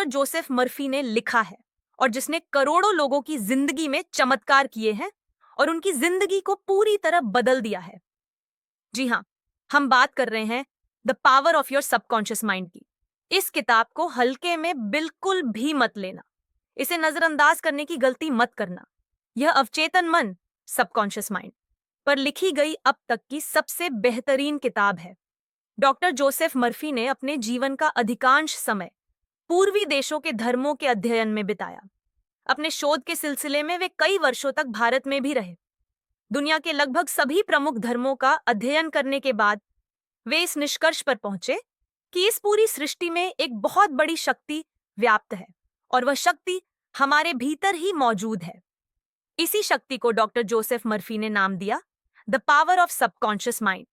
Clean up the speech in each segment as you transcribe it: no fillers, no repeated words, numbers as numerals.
Joseph Murphy ने लिखा है और जिसने करोड़ों लोगों की जिंदगी में चमत्कार किए हैं और उनकी जिंदगी को पूरी तरह बदल दिया है। जी हाँ, हम बात कर रहे हैं the power of your subconscious mind की। इस किताब को हल्के में बिल्कुल भी मत लेना। इसे नजरअंदाज करने की गलती मत करना। यह अवचेतन मन, सबकॉन्शियस माइंड पर लिखी गई अब तक की सबसे बेहतरीन किताब है। डॉक्टर जोसेफ मर्फी ने अपने जीवन का अधिकांश समय पूर्वी देशों के धर्मों के अध्ययन में बिताया। अपने शोध के सिलसिले में वे कई वर्षों तक भारत में भी रहे। दुनिया के लगभग सभी प्रमुख धर्मों का अध्ययन करने के बाद वे इस निष्कर्ष पर पहुंचे कि इस पूरी सृष्टि में एक बहुत बड़ी शक्ति व्याप्त है और वह शक्ति हमारे भीतर ही मौजूद है। इसी शक्ति को डॉक्टर जोसेफ मर्फी ने नाम दिया the power of subconscious mind,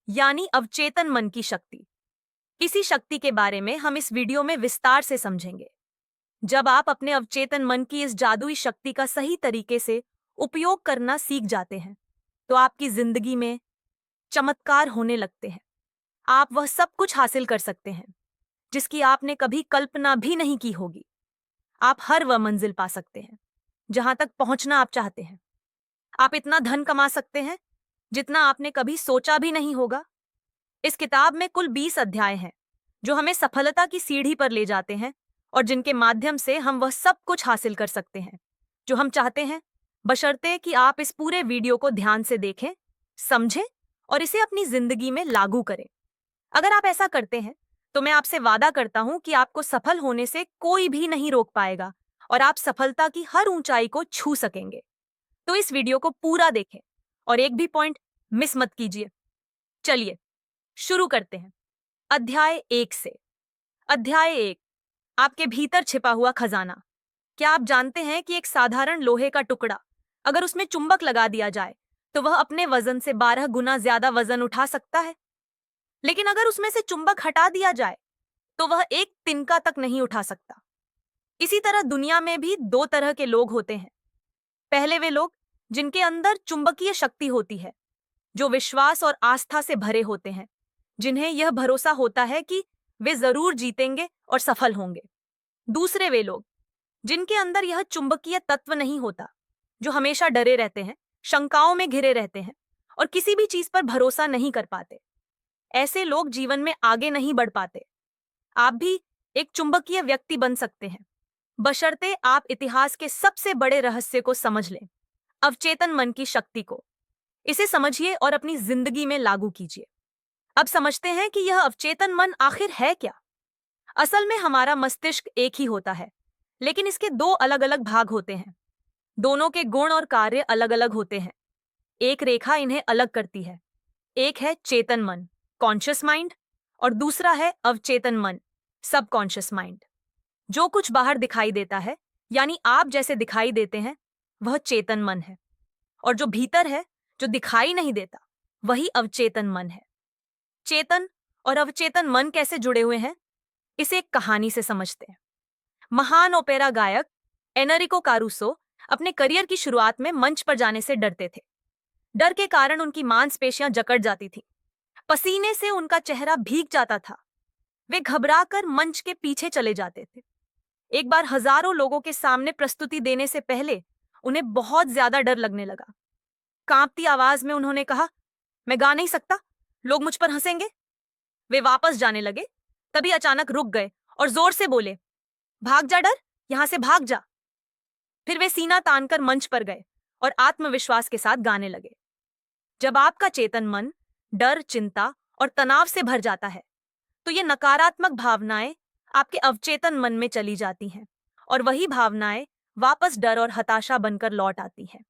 यानी अवचेतन मन की शक्ति। इसी शक्ति के बारे में हम इस वीडियो में विस्तार से समझेंगे। जब आप अपने अवचेतन मन की इस जादुई शक्ति का सही तरीके से उपयोग करना सीख जाते हैं तो आपकी जिंदगी में चमत्कार होने लगते हैं। आप वह सब कुछ हासिल कर सकते हैं जिसकी आपने कभी कल्पना भी नहीं की होगी। आप हर वह मंजिल पा सकते हैं जहां तक पहुंचना आप चाहते हैं। आप इतना धन कमा सकते हैं जितना आपने कभी सोचा भी नहीं होगा। इस किताब में कुल 20 अध्याय हैं जो हमें सफलता की सीढ़ी पर ले जाते हैं और जिनके माध्यम से हम वह सब कुछ हासिल कर सकते हैं जो हम चाहते हैं, बशर्ते कि आप इस पूरे वीडियो को ध्यान से देखें, समझें और इसे अपनी जिंदगी में लागू करें। अगर आप ऐसा करते हैं तो मैं आपसे वादा करता हूं कि आपको सफल होने से कोई भी नहीं रोक पाएगा और आप सफलता की हर ऊंचाई को छू सकेंगे। तो इस वीडियो को पूरा देखें और एक भी पॉइंट मिस मत कीजिए। चलिए शुरू करते हैं। अध्याय 1 से। अध्याय 1, आपके भीतर छिपा हुआ खजाना। क्या आप जानते हैं कि एक साधारण लोहे का टुकड़ा अगर उसमें चुंबक लगा दिया जाए तो वह अपने वजन से 12 गुना ज्यादा वजन उठा सकता है? लेकिन अगर उसमें से चुंबक हटा दिया जाए तो वह एक तिनका तक नहीं उठा सकता। इसी तरह दुनिया में भी दो तरह के लोग होते हैं। पहले वे लोग जिनके अंदर चुंबकीय शक्ति होती है, जो विश्वास और आस्था से भरे होते हैं, जिन्हें यह भरोसा होता है कि वे जरूर जीतेंगे और सफल होंगे। दूसरे वे लोग जिनके अंदर यह चुंबकीय तत्व नहीं होता, जो हमेशा डरे रहते हैं, शंकाओं में घिरे रहते हैं और किसी भी चीज पर भरोसा नहीं कर पाते। ऐसे लोग जीवन में आगे नहीं बढ़ पाते। आप भी एक चुंबकीय व्यक्ति बन सकते हैं, बशर्ते आप इतिहास के सबसे बड़े रहस्य को समझ लें, अवचेतन मन की शक्ति को। इसे समझिए और अपनी जिंदगी में लागू कीजिए। अब समझते हैं कि यह अवचेतन मन आखिर है क्या। असल में हमारा मस्तिष्क एक ही होता है, लेकिन इसके दो अलग अलग भाग होते हैं। दोनों के गुण और कार्य अलग अलग होते हैं। एक रेखा इन्हें अलग करती है। एक है चेतन मन, कॉन्शियस माइंड, और दूसरा है अवचेतन मन, सबकॉन्शियस माइंड। जो कुछ बाहर दिखाई देता है, यानी आप जैसे दिखाई देते हैं, वह चेतन मन है, और जो भीतर है, जो दिखाई नहीं देता, वही अवचेतन मन है। चेतन और अवचेतन मन कैसे जुड़े हुए हैं, इसे एक कहानी से समझते हैं। महान ओपेरा गायक एनरिको कारूसो अपने करियर की शुरुआत में मंच पर जाने से डरते थे। डर के कारण उनकी मांसपेशियां जकड़ जाती थीं। पसीने से उनका चेहरा भीग जाता था। वे घबराकर मंच के पीछे चले जाते थे। एक बार हजारों लोगों के सामने प्रस्तुति देने से पहले उन्हें बहुत ज्यादा डर लगने लगा। कांपती आवाज में उन्होंने कहा, मैं गा नहीं सकता, लोग मुझ पर हंसेंगे। वे वापस जाने लगे, तभी अचानक रुक गए और जोर से बोले, भाग जा डर, यहां से भाग जा। फिर वे सीना तानकर मंच पर गए और आत्मविश्वास के साथ गाने लगे। जब आपका चेतन मन डर, चिंता और तनाव से भर जाता है तो ये नकारात्मक भावनाएं आपके अवचेतन मन में चली जाती हैं और वही भावनाएं वापस डर और हताशा बनकर लौट आती हैं।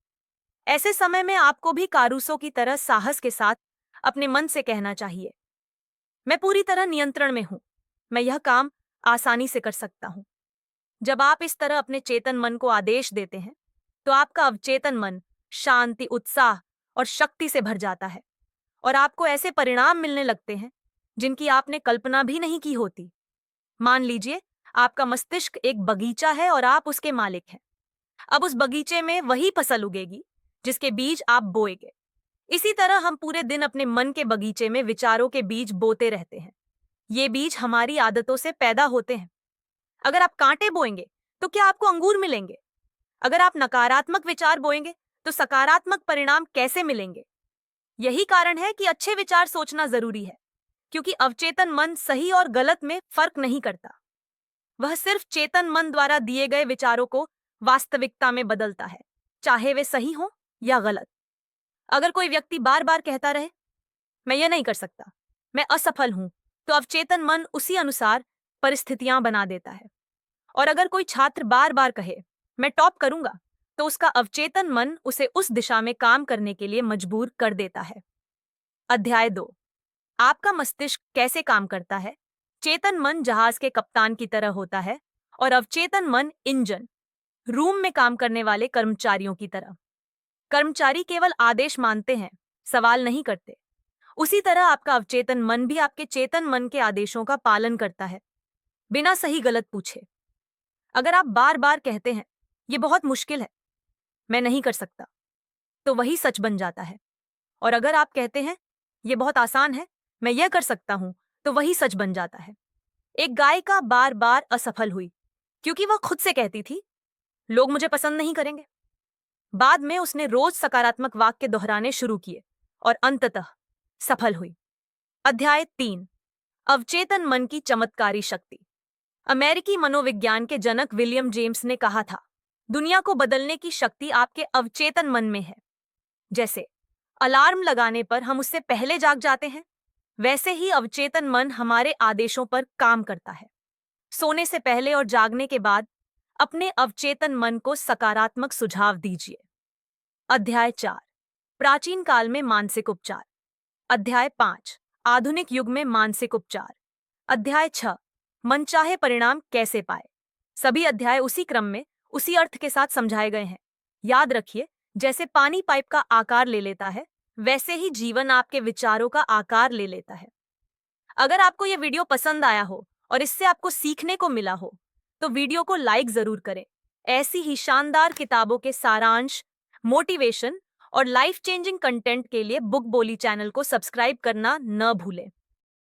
ऐसे समय में आपको भी कारूसो की तरह साहस के साथ अपने मन से कहना चाहिए, मैं पूरी तरह नियंत्रण में हूं, मैं यह काम आसानी से कर सकता हूं। जब आप इस तरह अपने चेतन मन को आदेश देते हैं तो आपका अवचेतन मन शांति, उत्साह और शक्ति से भर जाता है और आपको ऐसे परिणाम मिलने लगते हैं जिनकी आपने कल्पना भी नहीं की होती। मान लीजिए आपका मस्तिष्क एक बगीचा है और आप उसके मालिक हैं। अब उस बगीचे में वही फसल उगेगी जिसके बीज आप बोएंगे। इसी तरह हम पूरे दिन अपने मन के बगीचे में विचारों के बीज बोते रहते हैं। ये बीज हमारी आदतों से पैदा होते हैं। अगर आप कांटे बोएंगे तो क्या आपको अंगूर मिलेंगे? अगर आप नकारात्मक विचार बोएंगे तो सकारात्मक परिणाम कैसे मिलेंगे? यही कारण है कि अच्छे विचार सोचना जरूरी है, क्योंकि अवचेतन मन सही और गलत में फर्क नहीं करता। वह सिर्फ चेतन मन द्वारा दिए गए विचारों को वास्तविकता में बदलता है, चाहे वे सही हो या गलत। अगर कोई व्यक्ति बार बार कहता रहे, मैं यह नहीं कर सकता, मैं असफल हूं, तो अवचेतन मन उसी अनुसार परिस्थितियां बना देता है। और अगर कोई छात्र बार बार कहे, मैं टॉप करूंगा, तो उसका अवचेतन मन उसे उस दिशा में काम करने के लिए मजबूर कर देता है। अध्याय 2। आपका मस्तिष्क कैसे काम करता है? चेतन मन जहाज के कप्तान की तरह होता है और अवचेतन मन इंजन, रूम में काम करने वाले कर्मचारियों की तरह। कर्मचारी केवल आदेश मानते हैं, सवाल नहीं करते। उसी तरह आपका अवचेतन मन भी आपके चेतन मन के आदेशों का पालन करता है, बिना सही गलत पूछे। अगर आप बार बार कहते हैं, ये बहुत मुश्किल है, मैं नहीं कर सकता, तो वही सच बन जाता है। और अगर आप कहते हैं, ये बहुत आसान है, मैं यह कर सकता हूं, तो वही सच बन जाता है। एक गायिका बार बार असफल हुई क्योंकि वह खुद से कहती थी, लोग मुझे पसंद नहीं करेंगे। बाद में उसने रोज सकारात्मक वाक्य दोहराने शुरू किए और अंततः सफल हुई। अध्याय 3। अवचेतन मन की चमत्कारी शक्ति। अमेरिकी मनोविज्ञान के जनक विलियम जेम्स ने कहा था, दुनिया को बदलने की शक्ति आपके अवचेतन मन में है। जैसे अलार्म लगाने पर हम उससे पहले जाग जाते हैं, वैसे ही अवचेतन मन हमारे आदेशों पर काम करता है। सोने से पहले और जागने के बाद अपने अवचेतन मन को सकारात्मक सुझाव दीजिए। अध्याय 4। प्राचीन काल में मानसिक उपचार। अध्याय 5। आधुनिक युग में मानसिक उपचार। अध्याय 6। मनचाहे परिणाम कैसे पाए। सभी अध्याय उसी क्रम में, उसी अर्थ के साथ समझाए गए हैं। याद रखिए, जैसे पानी पाइप का आकार ले लेता है, वैसे ही जीवन आपके विचारों का आकार ले लेता है। अगर आपको यह वीडियो पसंद आया हो और इससे आपको सीखने को मिला हो, तो वीडियो को लाइक जरूर करें। ऐसी ही शानदार किताबों के सारांश, मोटिवेशन और लाइफ चेंजिंग कंटेंट के लिए बुक बोली चैनल को सब्सक्राइब करना न भूलें।